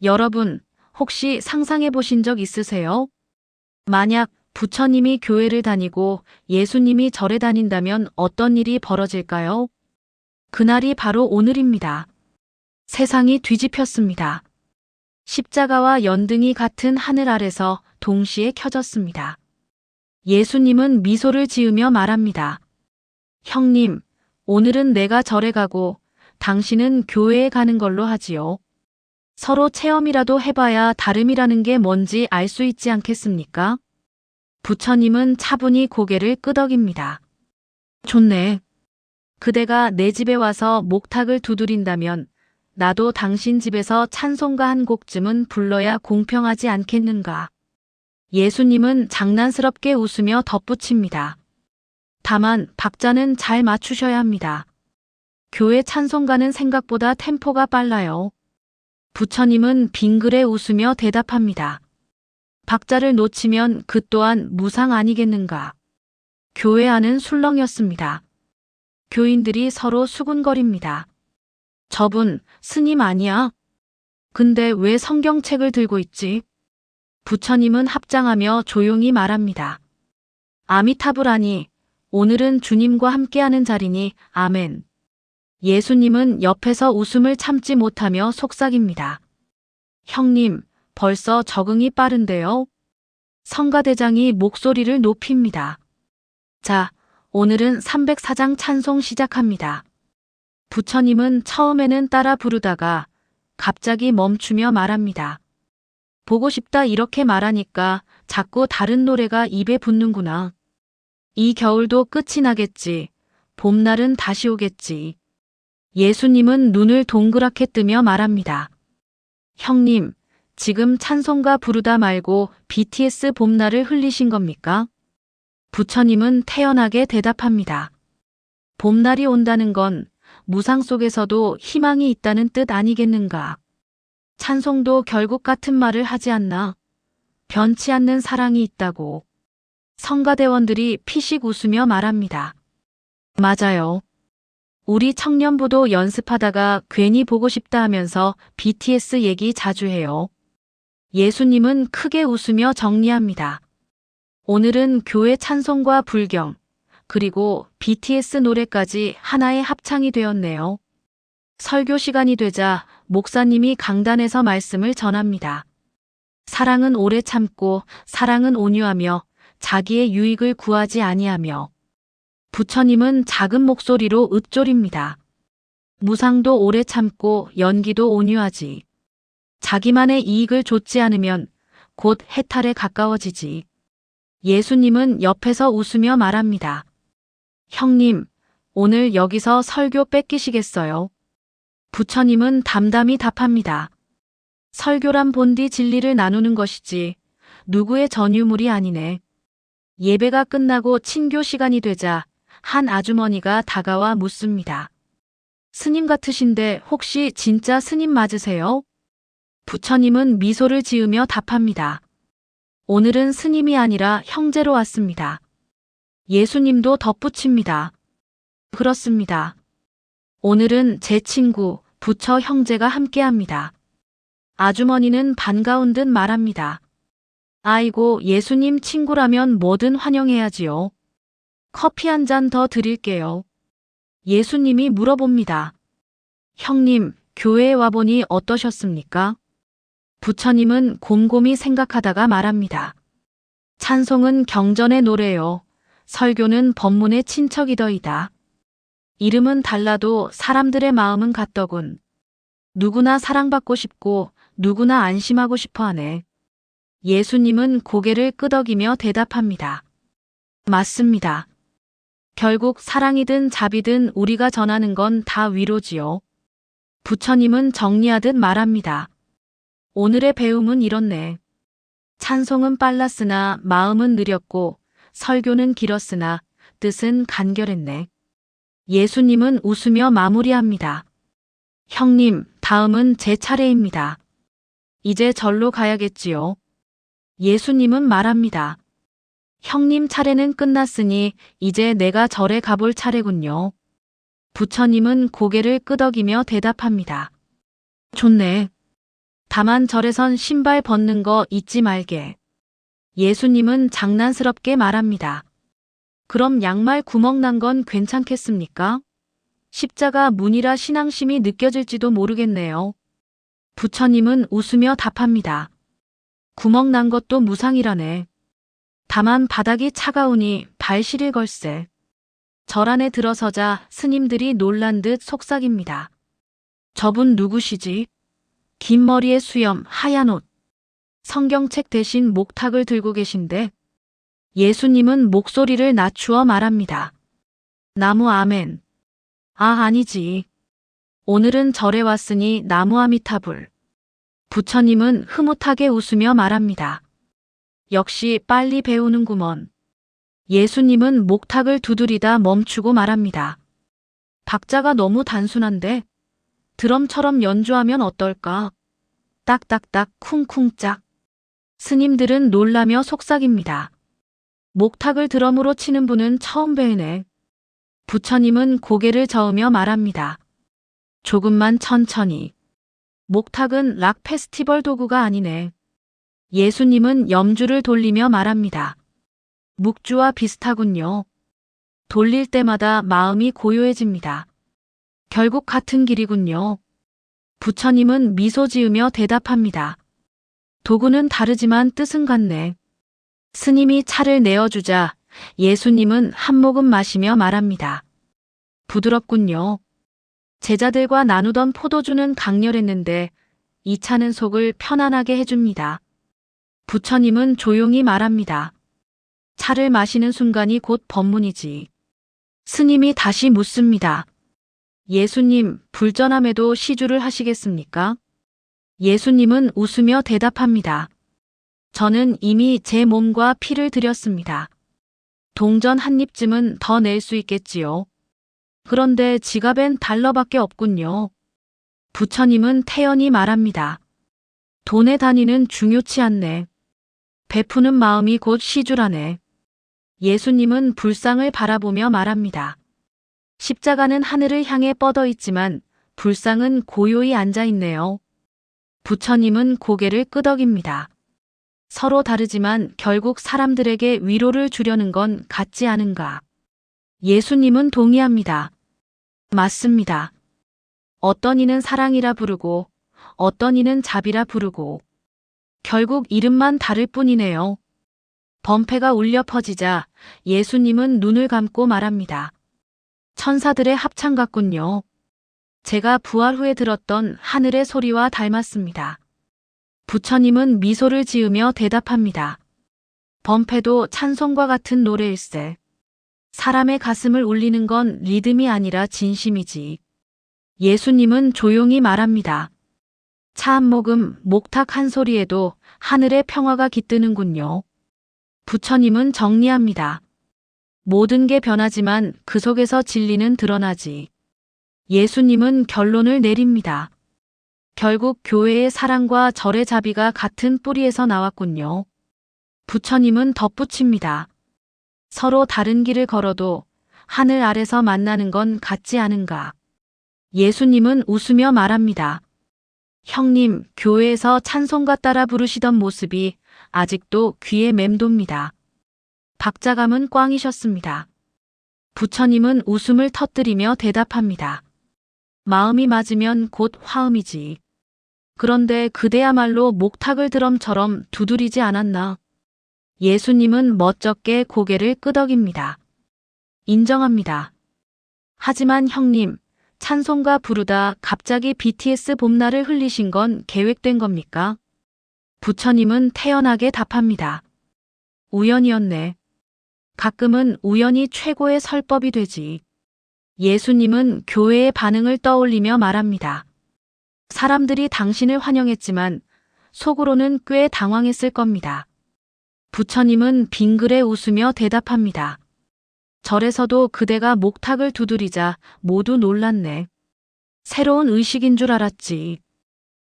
여러분, 혹시 상상해 보신 적 있으세요? 만약 부처님이 교회를 다니고 예수님이 절에 다닌다면 어떤 일이 벌어질까요? 그날이 바로 오늘입니다. 세상이 뒤집혔습니다. 십자가와 연등이 같은 하늘 아래서 동시에 켜졌습니다. 예수님은 미소를 지으며 말합니다. 형님, 오늘은 내가 절에 가고 당신은 교회에 가는 걸로 하지요. 서로 체험이라도 해봐야 다름이라는 게 뭔지 알 수 있지 않겠습니까? 부처님은 차분히 고개를 끄덕입니다. 좋네. 그대가 내 집에 와서 목탁을 두드린다면 나도 당신 집에서 찬송가 한 곡쯤은 불러야 공평하지 않겠는가. 예수님은 장난스럽게 웃으며 덧붙입니다. 다만 박자는 잘 맞추셔야 합니다. 교회 찬송가는 생각보다 템포가 빨라요. 부처님은 빙그레 웃으며 대답합니다. 박자를 놓치면 그 또한 무상 아니겠는가. 교회 안은 술렁였습니다. 교인들이 서로 수군거립니다. 저분 스님 아니야? 근데 왜 성경책을 들고 있지? 부처님은 합장하며 조용히 말합니다. 아미타불아니, 오늘은 주님과 함께하는 자리니 아멘. 예수님은 옆에서 웃음을 참지 못하며 속삭입니다. 형님, 벌써 적응이 빠른데요? 성가대장이 목소리를 높입니다. 자, 오늘은 304장 찬송 시작합니다. 부처님은 처음에는 따라 부르다가 갑자기 멈추며 말합니다. 보고 싶다 이렇게 말하니까 자꾸 다른 노래가 입에 붙는구나. 이 겨울도 끝이 나겠지. 봄날은 다시 오겠지. 예수님은 눈을 동그랗게 뜨며 말합니다. 형님, 지금 찬송가 부르다 말고 BTS 봄날을 흘리신 겁니까? 부처님은 태연하게 대답합니다. 봄날이 온다는 건 무상 속에서도 희망이 있다는 뜻 아니겠는가? 찬송도 결국 같은 말을 하지 않나? 변치 않는 사랑이 있다고. 성가대원들이 피식 웃으며 말합니다. 맞아요. 우리 청년부도 연습하다가 괜히 보고 싶다 하면서 BTS 얘기 자주 해요. 예수님은 크게 웃으며 정리합니다. 오늘은 교회 찬송과 불경, 그리고 BTS 노래까지 하나의 합창이 되었네요. 설교 시간이 되자 목사님이 강단에서 말씀을 전합니다. 사랑은 오래 참고 사랑은 온유하며 자기의 유익을 구하지 아니하며. 부처님은 작은 목소리로 읊조립니다. 무상도 오래 참고 연기도 온유하지. 자기만의 이익을 좇지 않으면 곧 해탈에 가까워지지. 예수님은 옆에서 웃으며 말합니다. 형님, 오늘 여기서 설교 뺏기시겠어요? 부처님은 담담히 답합니다. 설교란 본디 진리를 나누는 것이지 누구의 전유물이 아니네. 예배가 끝나고 친교 시간이 되자 한 아주머니가 다가와 묻습니다. 스님 같으신데 혹시 진짜 스님 맞으세요? 부처님은 미소를 지으며 답합니다. 오늘은 스님이 아니라 형제로 왔습니다. 예수님도 덧붙입니다. 그렇습니다. 오늘은 제 친구, 부처 형제가 함께합니다. 아주머니는 반가운 듯 말합니다. 아이고, 예수님 친구라면 뭐든 환영해야지요. 커피 한 잔 더 드릴게요. 예수님이 물어봅니다. 형님, 교회에 와보니 어떠셨습니까? 부처님은 곰곰이 생각하다가 말합니다. 찬송은 경전의 노래요. 설교는 법문의 친척이더이다. 이름은 달라도 사람들의 마음은 같더군. 누구나 사랑받고 싶고 누구나 안심하고 싶어 하네. 예수님은 고개를 끄덕이며 대답합니다. 맞습니다. 결국 사랑이든 자비든 우리가 전하는 건 다 위로지요. 부처님은 정리하듯 말합니다. 오늘의 배움은 이렇네. 찬송은 빨랐으나 마음은 느렸고 설교는 길었으나 뜻은 간결했네. 예수님은 웃으며 마무리합니다. 형님, 다음은 제 차례입니다. 이제 절로 가야겠지요. 예수님은 말합니다. 형님 차례는 끝났으니 이제 내가 절에 가볼 차례군요. 부처님은 고개를 끄덕이며 대답합니다. 좋네. 다만 절에선 신발 벗는 거 잊지 말게. 예수님은 장난스럽게 말합니다. 그럼 양말 구멍 난 건 괜찮겠습니까? 십자가 문이라 신앙심이 느껴질지도 모르겠네요. 부처님은 웃으며 답합니다. 구멍 난 것도 무상이라네. 다만 바닥이 차가우니 발 시릴 걸세. 절 안에 들어서자 스님들이 놀란 듯 속삭입니다. 저분 누구시지? 긴 머리에 수염, 하얀 옷. 성경책 대신 목탁을 들고 계신데 예수님은 목소리를 낮추어 말합니다. 나무 아멘. 아, 아니지. 오늘은 절에 왔으니 나무 아미타불. 부처님은 흐뭇하게 웃으며 말합니다. 역시 빨리 배우는구먼. 예수님은 목탁을 두드리다 멈추고 말합니다. 박자가 너무 단순한데 드럼처럼 연주하면 어떨까? 딱딱딱 쿵쿵짝. 스님들은 놀라며 속삭입니다. 목탁을 드럼으로 치는 분은 처음 뵈네. 부처님은 고개를 저으며 말합니다. 조금만 천천히. 목탁은 락 페스티벌 도구가 아니네. 예수님은 염주를 돌리며 말합니다. 묵주와 비슷하군요. 돌릴 때마다 마음이 고요해집니다. 결국 같은 길이군요. 부처님은 미소 지으며 대답합니다. 도구는 다르지만 뜻은 같네. 스님이 차를 내어주자 예수님은 한 모금 마시며 말합니다. 부드럽군요. 제자들과 나누던 포도주는 강렬했는데 이 차는 속을 편안하게 해줍니다. 부처님은 조용히 말합니다. 차를 마시는 순간이 곧 법문이지. 스님이 다시 묻습니다. 예수님, 불전함에도 시주를 하시겠습니까? 예수님은 웃으며 대답합니다. 저는 이미 제 몸과 피를 드렸습니다. 동전 한 입쯤은 더 낼 수 있겠지요. 그런데 지갑엔 달러밖에 없군요. 부처님은 태연히 말합니다. 돈의 단위는 중요치 않네. 베푸는 마음이 곧 시주라네. 예수님은 불상을 바라보며 말합니다. 십자가는 하늘을 향해 뻗어 있지만 불상은 고요히 앉아 있네요. 부처님은 고개를 끄덕입니다. 서로 다르지만 결국 사람들에게 위로를 주려는 건 같지 않은가. 예수님은 동의합니다. 맞습니다. 어떤 이는 사랑이라 부르고 어떤 이는 자비라 부르고 결국 이름만 다를 뿐이네요. 범패가 울려 퍼지자 예수님은 눈을 감고 말합니다. 천사들의 합창 같군요. 제가 부활 후에 들었던 하늘의 소리와 닮았습니다. 부처님은 미소를 지으며 대답합니다. 범패도 찬송과 같은 노래일세. 사람의 가슴을 울리는 건 리듬이 아니라 진심이지. 예수님은 조용히 말합니다. 차 한 모금, 목탁 한 소리에도 하늘의 평화가 깃드는군요. 부처님은 정리합니다. 모든 게 변하지만 그 속에서 진리는 드러나지. 예수님은 결론을 내립니다. 결국 교회의 사랑과 절의 자비가 같은 뿌리에서 나왔군요. 부처님은 덧붙입니다. 서로 다른 길을 걸어도 하늘 아래서 만나는 건 같지 않은가. 예수님은 웃으며 말합니다. 형님, 교회에서 찬송가 따라 부르시던 모습이 아직도 귀에 맴돕니다. 박자감은 꽝이셨습니다. 부처님은 웃음을 터뜨리며 대답합니다. 마음이 맞으면 곧 화음이지. 그런데 그대야말로 목탁을 드럼처럼 두드리지 않았나? 예수님은 멋쩍게 고개를 끄덕입니다. 인정합니다. 하지만 형님, 찬송가 부르다 갑자기 BTS 봄날을 흘리신 건 계획된 겁니까? 부처님은 태연하게 답합니다. 우연이었네. 가끔은 우연이 최고의 설법이 되지. 예수님은 교회의 반응을 떠올리며 말합니다. 사람들이 당신을 환영했지만 속으로는 꽤 당황했을 겁니다. 부처님은 빙그레 웃으며 대답합니다. 절에서도 그대가 목탁을 두드리자 모두 놀랐네. 새로운 의식인 줄 알았지.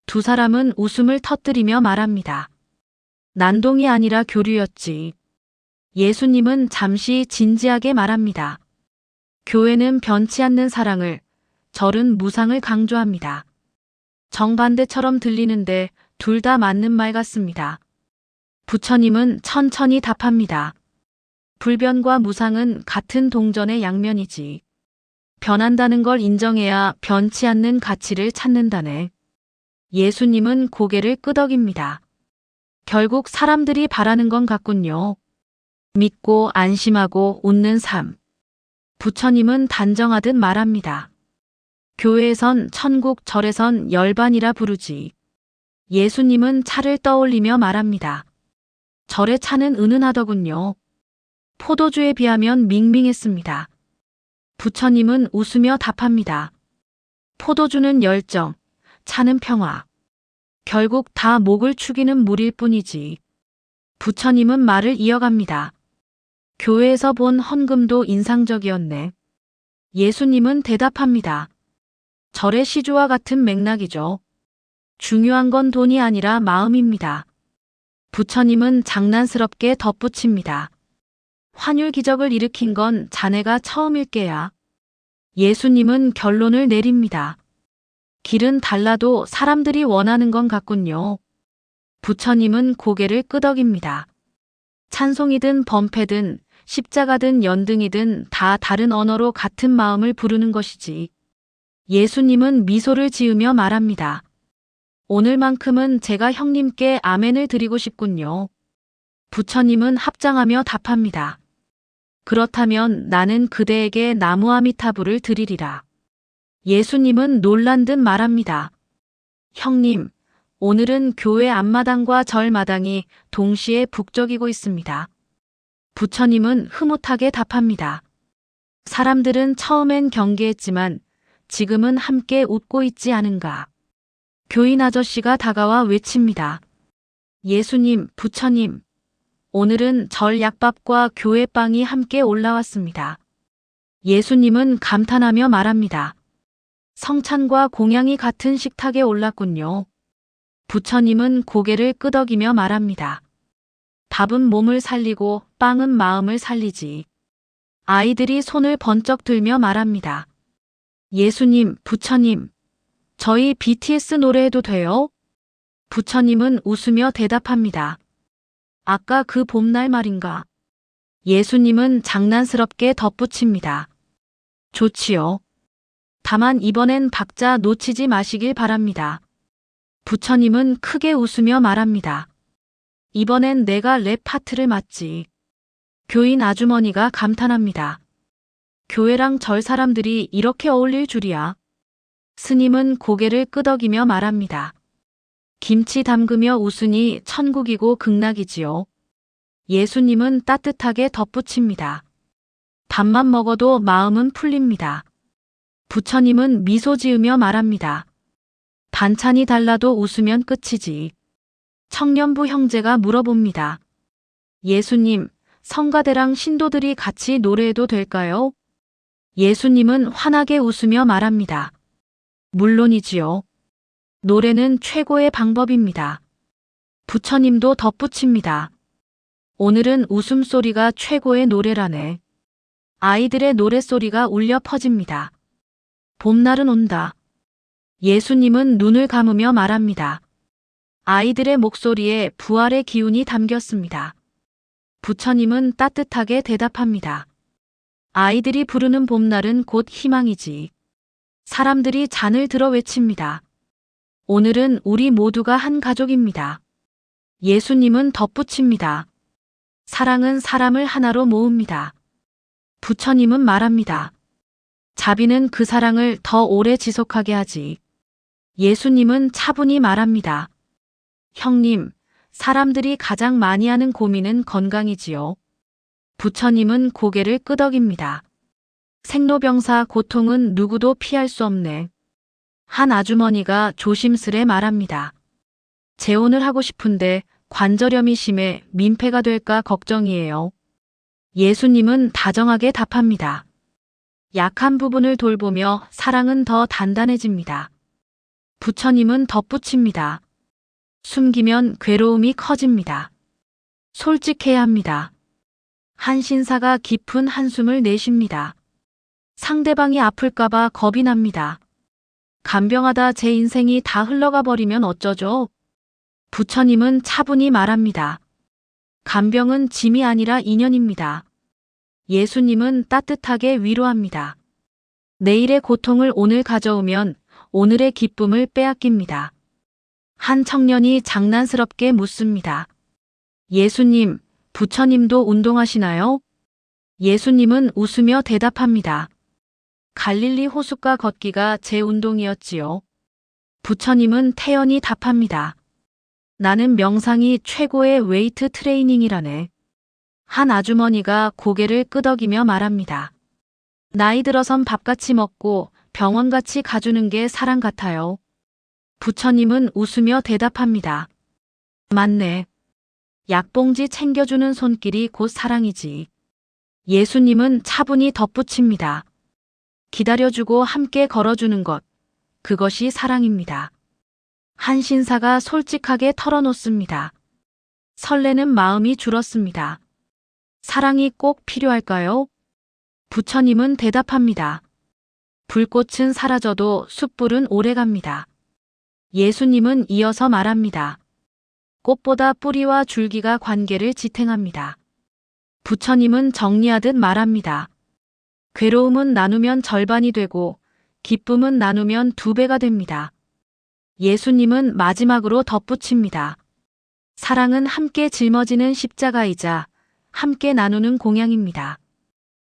두 사람은 웃음을 터뜨리며 말합니다. 난동이 아니라 교류였지. 예수님은 잠시 진지하게 말합니다. 교회는 변치 않는 사랑을, 절은 무상을 강조합니다. 정반대처럼 들리는데 둘 다 맞는 말 같습니다. 부처님은 천천히 답합니다. 불변과 무상은 같은 동전의 양면이지. 변한다는 걸 인정해야 변치 않는 가치를 찾는다네. 예수님은 고개를 끄덕입니다. 결국 사람들이 바라는 건 같군요. 믿고 안심하고 웃는 삶. 부처님은 단정하듯 말합니다. 교회에선 천국, 절에선 열반이라 부르지. 예수님은 차를 떠올리며 말합니다. 절의 차는 은은하더군요. 포도주에 비하면 밍밍했습니다. 부처님은 웃으며 답합니다. 포도주는 열정, 차는 평화. 결국 다 목을 축이는 물일 뿐이지. 부처님은 말을 이어갑니다. 교회에서 본 헌금도 인상적이었네. 예수님은 대답합니다. 절의 시주와 같은 맥락이죠. 중요한 건 돈이 아니라 마음입니다. 부처님은 장난스럽게 덧붙입니다. 환율 기적을 일으킨 건 자네가 처음일 게야. 예수님은 결론을 내립니다. 길은 달라도 사람들이 원하는 건 같군요. 부처님은 고개를 끄덕입니다. 찬송이든 범패든 십자가든 연등이든 다 다른 언어로 같은 마음을 부르는 것이지. 예수님은 미소를 지으며 말합니다. 오늘만큼은 제가 형님께 아멘을 드리고 싶군요. 부처님은 합장하며 답합니다. 그렇다면 나는 그대에게 나무아미타불을 드리리라. 예수님은 놀란 듯 말합니다. 형님, 오늘은 교회 앞마당과 절마당이 동시에 북적이고 있습니다. 부처님은 흐뭇하게 답합니다. 사람들은 처음엔 경계했지만 지금은 함께 웃고 있지 않은가. 교인 아저씨가 다가와 외칩니다. 예수님, 부처님, 오늘은 절 약밥과 교회 빵이 함께 올라왔습니다. 예수님은 감탄하며 말합니다. 성찬과 공양이 같은 식탁에 올랐군요. 부처님은 고개를 끄덕이며 말합니다. 밥은 몸을 살리고 빵은 마음을 살리지. 아이들이 손을 번쩍 들며 말합니다. 예수님, 부처님, 저희 BTS 노래해도 돼요? 부처님은 웃으며 대답합니다. 아까 그 봄날 말인가? 예수님은 장난스럽게 덧붙입니다. 좋지요. 다만 이번엔 박자 놓치지 마시길 바랍니다. 부처님은 크게 웃으며 말합니다. 이번엔 내가 랩 파트를 맡지. 교인 아주머니가 감탄합니다. 교회랑 절 사람들이 이렇게 어울릴 줄이야. 스님은 고개를 끄덕이며 말합니다. 김치 담그며 웃으니 천국이고 극락이지요. 예수님은 따뜻하게 덧붙입니다. 밥만 먹어도 마음은 풀립니다. 부처님은 미소 지으며 말합니다. 반찬이 달라도 웃으면 끝이지. 청년부 형제가 물어봅니다. 예수님, 성가대랑 신도들이 같이 노래해도 될까요? 예수님은 환하게 웃으며 말합니다. 물론이지요. 노래는 최고의 방법입니다. 부처님도 덧붙입니다. 오늘은 웃음소리가 최고의 노래라네. 아이들의 노랫소리가 울려 퍼집니다. 봄날은 온다. 예수님은 눈을 감으며 말합니다. 아이들의 목소리에 부활의 기운이 담겼습니다. 부처님은 따뜻하게 대답합니다. 아이들이 부르는 봄날은 곧 희망이지. 사람들이 잔을 들어 외칩니다. 오늘은 우리 모두가 한 가족입니다. 예수님은 덧붙입니다. 사랑은 사람을 하나로 모읍니다. 부처님은 말합니다. 자비는 그 사랑을 더 오래 지속하게 하지. 예수님은 차분히 말합니다. 형님, 사람들이 가장 많이 하는 고민은 건강이지요. 부처님은 고개를 끄덕입니다. 생로병사 고통은 누구도 피할 수 없네. 한 아주머니가 조심스레 말합니다. 재혼을 하고 싶은데 관절염이 심해 민폐가 될까 걱정이에요. 예수님은 다정하게 답합니다. 약한 부분을 돌보며 사랑은 더 단단해집니다. 부처님은 덧붙입니다. 숨기면 괴로움이 커집니다. 솔직해야 합니다. 한 신사가 깊은 한숨을 내쉽니다. 상대방이 아플까봐 겁이 납니다. 간병하다 제 인생이 다 흘러가 버리면 어쩌죠? 부처님은 차분히 말합니다. 간병은 짐이 아니라 인연입니다. 예수님은 따뜻하게 위로합니다. 내일의 고통을 오늘 가져오면 오늘의 기쁨을 빼앗깁니다. 한 청년이 장난스럽게 묻습니다. 예수님, 부처님도 운동하시나요? 예수님은 웃으며 대답합니다. 갈릴리 호숫가 걷기가 제 운동이었지요. 부처님은 태연히 답합니다. 나는 명상이 최고의 웨이트 트레이닝이라네. 한 아주머니가 고개를 끄덕이며 말합니다. 나이 들어선 밥같이 먹고 병원같이 가주는 게 사랑 같아요. 부처님은 웃으며 대답합니다. 맞네. 약봉지 챙겨주는 손길이 곧 사랑이지. 예수님은 차분히 덧붙입니다. 기다려주고 함께 걸어주는 것, 그것이 사랑입니다. 한 신사가 솔직하게 털어놓습니다. 설레는 마음이 줄었습니다. 사랑이 꼭 필요할까요? 부처님은 대답합니다. 불꽃은 사라져도 숯불은 오래갑니다. 예수님은 이어서 말합니다. 꽃보다 뿌리와 줄기가 관계를 지탱합니다. 부처님은 정리하듯 말합니다. 괴로움은 나누면 절반이 되고 기쁨은 나누면 2배가 됩니다. 예수님은 마지막으로 덧붙입니다. 사랑은 함께 짊어지는 십자가이자 함께 나누는 공양입니다.